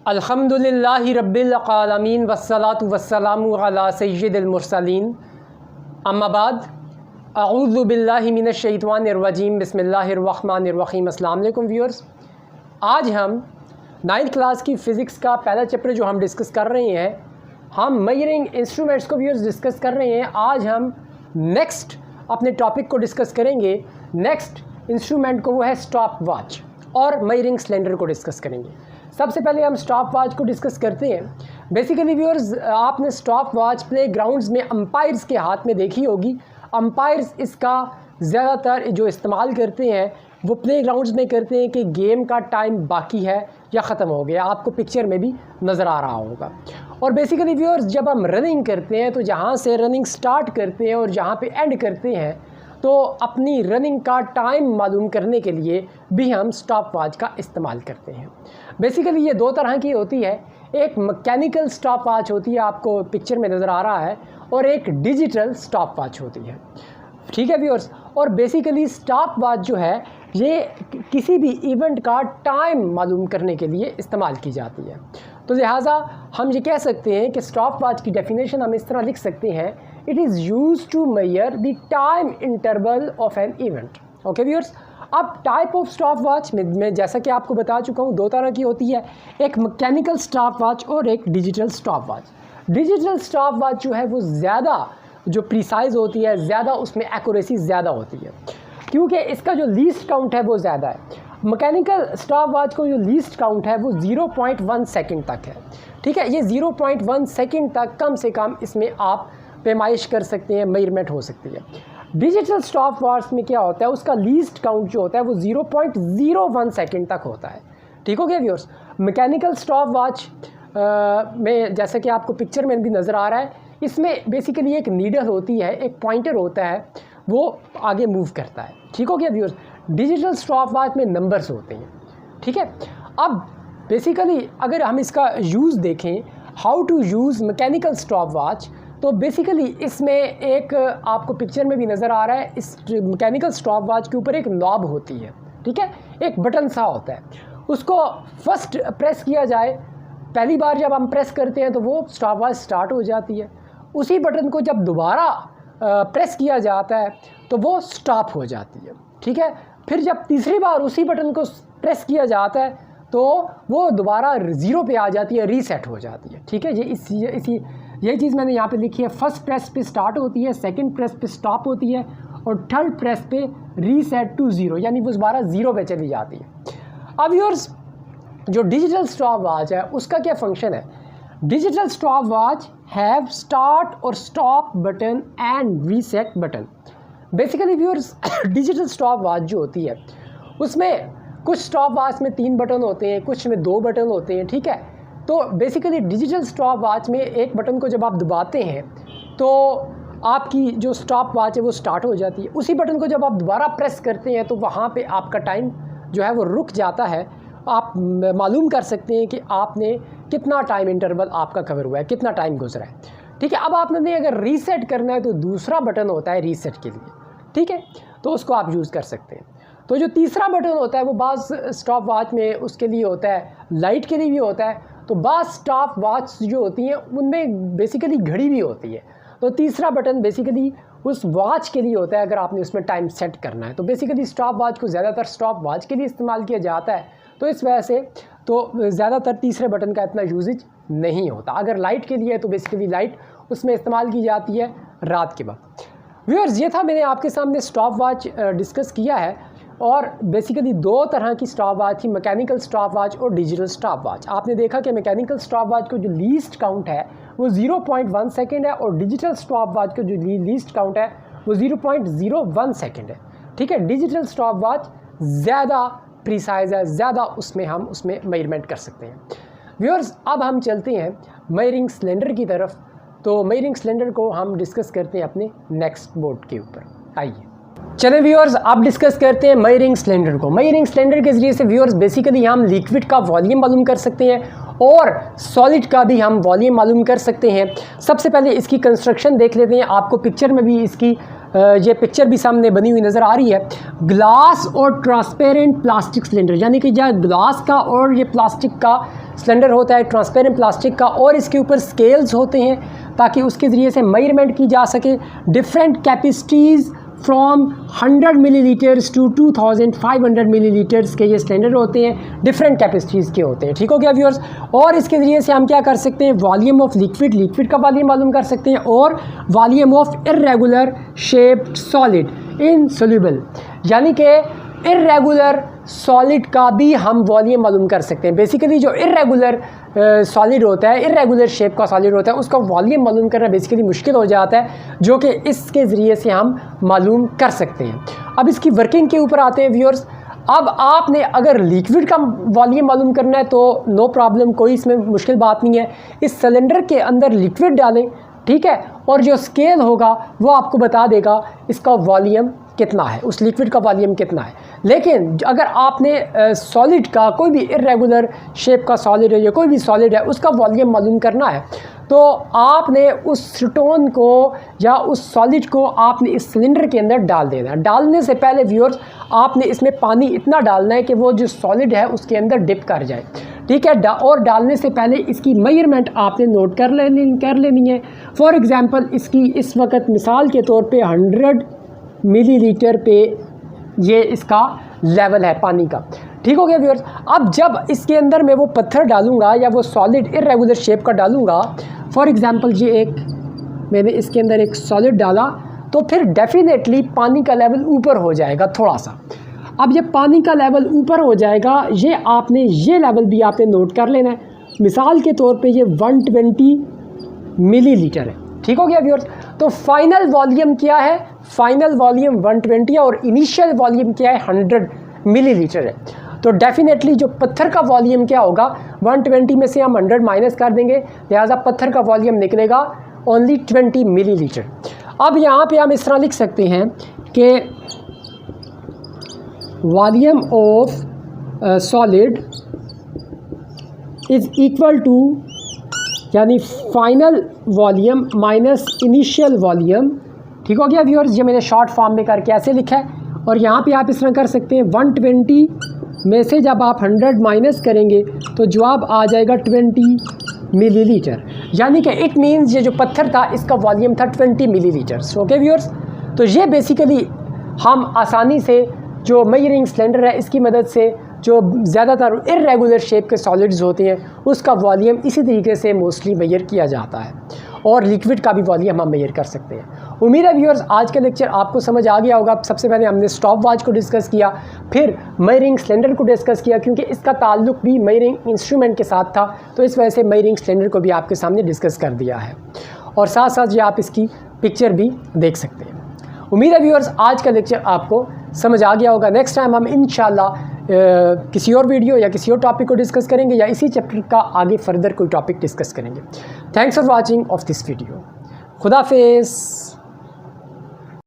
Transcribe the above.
अल्हम्दुलिल्लाहि रब्बिल आलमीन वस्सलातु वस्सलामु अला सय्यिदिल मुरसलीन अम्मा बाद अऊज़ु बिल्लाहि मिनश शैतानिर रजीम बिस्मिल्लाहिर रहमानिर रहीम। अस्सलाम वालेकुम व्यूअर्स, आज हम 9th क्लास की फ़िज़िक्स का पहला चैप्टर जो हम डिस्कस कर रहे हैं, हम मेजरिंग इंस्ट्रूमेंट्स को व्यूअर्स डिस्कस कर रहे हैं। आज हम नेक्स्ट अपने टॉपिक को डिस्कस करेंगे। नेक्स्ट इंस्ट्रूमेंट को वो है स्टॉप वॉच और मेजरिंग सिलेंडर को डिस्कस करेंगे। सबसे पहले हम स्टॉप वॉच को डिस्कस करते हैं। बेसिकली व्यूअर्स, आपने स्टॉप वॉच प्ले ग्राउंड्स में अंपायर्स के हाथ में देखी होगी। अंपायर्स इसका ज़्यादातर जो इस्तेमाल करते हैं वो प्ले ग्राउंड्स में करते हैं कि गेम का टाइम बाकी है या ख़त्म हो गया। आपको पिक्चर में भी नज़र आ रहा होगा। और बेसिकली व्यूअर्स, जब हम रनिंग करते हैं तो जहाँ से रनिंग स्टार्ट करते हैं और जहाँ पे एंड करते हैं, तो अपनी रनिंग का टाइम मालूम करने के लिए भी हम स्टॉप वॉच का इस्तेमाल करते हैं। बेसिकली ये दो तरह की होती है। एक मैकेनिकल स्टॉप वॉच होती है, आपको पिक्चर में नज़र आ रहा है, और एक डिजिटल स्टॉप वॉच होती है। ठीक है व्यूअर्स। और बेसिकली स्टॉप वॉच जो है ये किसी भी इवेंट का टाइम मालूम करने के लिए इस्तेमाल की जाती है। तो लिहाजा हम ये कह सकते हैं कि स्टॉप वॉच की डेफिनेशन हम इस तरह लिख सकते हैं, it is used to measure the time interval of an event. Okay viewers. अब टाइप ऑफ स्टॉप वॉच में जैसा कि आपको बता चुका हूँ, दो तरह की होती है, एक मैकेनिकल स्टॉप वॉच और एक digital stop watch. Digital stopwatch जो है वो ज़्यादा जो प्रिसाइज होती है, ज़्यादा उसमें एक्यूरेसी ज़्यादा होती है, क्योंकि इसका जो लीस्ट काउंट है वो ज़्यादा है। मैकेनिकल स्टॉप वॉच को जो लीस्ट काउंट है वो 0.1 सेकंड तक है। ठीक है, ये 0.1 सेकंड तक कम से कम इसमें आप पैमाइश कर सकते हैं, मेजरमेंट हो सकती है। डिजिटल स्टॉप वॉच में क्या होता है, उसका लीस्ट काउंट जो होता है वो 0.01 सेकंड तक होता है। ठीक हो गया व्यूअर्स। मैकेनिकल स्टॉप वॉच में जैसा कि आपको पिक्चर में भी नज़र आ रहा है, इसमें बेसिकली एक नीडल होती है, एक पॉइंटर होता है, वो आगे मूव करता है। ठीक हो गया व्यूअर्स। डिजिटल स्टॉप वॉच में नंबर्स होते हैं। ठीक है। अब बेसिकली अगर हम इसका यूज़ देखें, how to use mechanical stop watch, तो बेसिकली इसमें एक आपको पिक्चर में भी नज़र आ रहा है, इस मैकेनिकल स्टॉप वॉच के ऊपर एक नॉब होती है। ठीक है, एक बटन सा होता है, उसको फर्स्ट प्रेस किया जाए, पहली बार जब हम प्रेस करते हैं तो वो स्टॉप वॉच स्टार्ट हो जाती है। उसी बटन को जब दोबारा प्रेस किया जाता है तो वो स्टॉप हो जाती है। ठीक है, फिर जब तीसरी बार उसी बटन को प्रेस किया जाता है तो वो दोबारा 0 पे आ जाती है, रीसेट हो जाती है। ठीक है, ये चीज़ मैंने यहाँ पे लिखी है। फर्स्ट प्रेस पे स्टार्ट होती है, सेकंड प्रेस पे स्टॉप होती है, और थर्ड प्रेस पे रीसेट टू 0, यानी वो दोबारा 0 पे चली जाती है। अब व्यूअर्स, जो डिजिटल स्टॉप वॉच है उसका क्या फंक्शन है? Digital stopwatch have start और stop button and reset button. Basically viewers, digital stopwatch जो होती है उसमें कुछ स्टॉप वॉच में 3 बटन होते हैं, कुछ में 2 बटन होते हैं। ठीक है, तो बेसिकली डिजिटल स्टॉप वॉच में एक बटन को जब आप दबाते हैं तो आपकी जो स्टॉप वॉच है वो स्टार्ट हो जाती है। उसी बटन को जब आप दोबारा प्रेस करते हैं तो वहाँ पे आपका टाइम जो है वो रुक जाता है। आप मालूम कर सकते हैं कि आपने कितना टाइम इंटरवल आपका कवर हुआ है, कितना टाइम गुजरा है। ठीक है, अब आपने अगर रीसेट करना है तो दूसरा बटन होता है रीसेट के लिए। ठीक है, तो उसको आप यूज़ कर सकते हैं। तो जो तीसरा बटन होता है वो बाज़ स्टॉप वॉच में उसके लिए होता है, लाइट के लिए भी होता है। तो बाज़ स्टॉप वॉच जो होती हैं उनमें बेसिकली घड़ी भी होती है। तो तीसरा बटन बेसिकली उस वॉच के लिए होता है, अगर आपने उसमें टाइम सेट करना है। तो बेसिकली स्टॉप वॉच को ज़्यादातर स्टॉप वॉच के लिए इस्तेमाल किया जाता है, तो इस वजह से तो ज़्यादातर तीसरे बटन का इतना यूजेज नहीं होता। अगर लाइट के लिए है तो बेसिकली लाइट उसमें इस्तेमाल की जाती है रात के वक्त। व्यूअर्स, ये था मैंने आपके सामने स्टॉप वॉच डिस्कस किया है। और बेसिकली 2 तरह की स्टॉप वॉच थी, मैकेनिकल स्टॉप वॉच और डिजिटल स्टॉप वॉच। आपने देखा कि मैकेनिकल स्टॉप वॉच को जो लीस्ट काउंट है वो 0.1 सेकंड है, और डिजिटल स्टॉप वॉच को जो लीस्ट काउंट है वो 0.01 सेकंड है। ठीक है, डिजिटल स्टॉप वॉच ज़्यादा प्रिसाइज है, ज़्यादा हम उसमें मेजरमेंट कर सकते हैं। व्यूअर्स, अब हम चलते हैं मेजरिंग सिलेंडर की तरफ। तो मेजरिंग सिलेंडर को हम डिस्कस करते हैं अपने नेक्स्ट बोर्ड के ऊपर। आइए चलें व्यूअर्स, अब डिस्कस करते हैं मेजरिंग सिलेंडर को। मेजरिंग सिलेंडर के ज़रिए से व्यूअर्स बेसिकली हम लिक्विड का वॉल्यूम मालूम कर सकते हैं और सॉलिड का भी हम वॉल्यूम मालूम कर सकते हैं। सबसे पहले इसकी कंस्ट्रक्शन देख लेते हैं। आपको पिक्चर में भी इसकी ये पिक्चर भी सामने बनी हुई नज़र आ रही है, ग्लास और ट्रांसपेरेंट प्लास्टिक सिलेंडर, यानी कि जहाँ ग्लास का और ये प्लास्टिक का सिलेंडर होता है, ट्रांसपेरेंट प्लास्टिक का, और इसके ऊपर स्केल्स होते हैं ताकि उसके ज़रिए से मेजरमेंट की जा सके। Different capacities from 100 millilitres to 2500 millilitres के ये सिलेंडर होते हैं, डिफरेंट कैपेसिटीज़ के होते हैं। ठीक हो गया व्यूअर्स। और इसके ज़रिए से हम क्या कर सकते हैं, वॉल्यूम ऑफ लिक्विड का वॉल्यूम मालूम कर सकते हैं, और volume of irregular shaped solid insoluble, यानी कि इर्रेगुलर सॉलिड का भी हम वॉल्यूम मालूम कर सकते हैं। बेसिकली जो इर्रेगुलर सॉलिड होता है, इर्रेगुलर शेप का सॉलिड होता है, उसका वॉल्यूम मालूम करना बेसिकली मुश्किल हो जाता है, जो कि इसके ज़रिए से हम मालूम कर सकते हैं। अब इसकी वर्किंग के ऊपर आते हैं व्यूअर्स। अब आपने अगर लिक्विड का वॉल्यूम मालूम करना है तो नो प्रॉब्लम, कोई इसमें मुश्किल बात नहीं है। इस सिलेंडर के अंदर लिक्विड डालें, ठीक है, और जो स्केल होगा वो आपको बता देगा इसका वॉल्यूम कितना है, उस लिक्विड का वॉल्यूम कितना है। लेकिन अगर आपने सॉलिड का, कोई भी इर्रेगुलर शेप का सॉलिड है या कोई भी सॉलिड है, उसका वॉल्यूम मालूम करना है, तो आपने उस स्टोन को या उस सॉलिड को आपने इस सिलेंडर के अंदर डाल देना है। डालने से पहले व्यूअर्स आपने इसमें पानी इतना डालना है कि वो जो सॉलिड है उसके अंदर डिप कर जाए, ठीक है। और डालने से पहले इसकी मेजरमेंट आपने नोट कर लेनी है। फॉर एग्ज़ाम्पल इसकी इस वक्त मिसाल के तौर पे 100 मिलीलीटर पे ये इसका लेवल है पानी का। ठीक हो गया व्यूअर्स। अब जब इसके अंदर मैं वो पत्थर डालूंगा या वो सॉलिड इर्रेगुलर शेप का डालूंगा, फॉर एग्ज़ाम्पल ये एक मैंने इसके अंदर एक सॉलिड डाला, तो फिर डेफिनेटली पानी का लेवल ऊपर हो जाएगा थोड़ा सा। अब जब पानी का लेवल ऊपर हो जाएगा, ये लेवल भी आपने नोट कर लेना है। मिसाल के तौर पे ये 120 मिलीलीटर है। ठीक हो गया व्यूअर्स। तो फाइनल वॉल्यूम क्या है, फाइनल वॉल्यूम 120 है और इनिशियल वॉल्यूम क्या है, 100 मिलीलीटर है। तो डेफिनेटली जो पत्थर का वॉल्यूम क्या होगा, 120 में से हम 100 माइनस कर देंगे, लिहाजा पत्थर का वॉल्यूम निकलेगा ओनली 20 मिलीलीटर। अब यहाँ पे हम इस तरह लिख सकते हैं कि volume of solid is equal to, यानी final volume minus initial volume. ठीक हो गया व्यूअर्स। ये मैंने शॉर्ट फॉर्म में करके ऐसे लिखा है, और यहाँ पे आप इस तरह कर सकते हैं 120 में से जब आप 100 माइनस करेंगे तो जवाब आ जाएगा 20 मिलीलीटर, यानी कि इट मीन्स ये जो पत्थर था इसका वॉल्यूम था 20 मिलीलीटर। Okay viewers. तो ये बेसिकली हम आसानी से जो मेजरिंग सिलेंडर है इसकी मदद से जो ज़्यादातर इर्रेगुलर शेप के सॉलिड्स होते हैं उसका वॉल्यूम इसी तरीके से मोस्टली मेजर किया जाता है, और लिक्विड का भी वॉल्यूम हम मेजर कर सकते हैं। उम्मीद है व्यूअर्स आज का लेक्चर आपको समझ आ गया होगा। सबसे पहले हमने स्टॉप वॉच को डिस्कस किया, फिर मेजरिंग सिलेंडर को डिस्कस किया, क्योंकि इसका ताल्लुक भी मेजरिंग इंस्ट्रूमेंट के साथ था, तो इस वजह से मेजरिंग सिलेंडर को भी आपके सामने डिस्कस कर दिया है, और साथ साथ ये आप इसकी पिक्चर भी देख सकते हैं। उम्मीद है व्यूअर्स आज का लेक्चर आपको समझ आ गया होगा। नेक्स्ट टाइम हम इंशाल्लाह किसी और वीडियो या किसी और टॉपिक को डिस्कस करेंगे, या इसी चैप्टर का आगे फर्दर कोई टॉपिक डिस्कस करेंगे। Thanks for watching of this video. खुदा हाफिज़।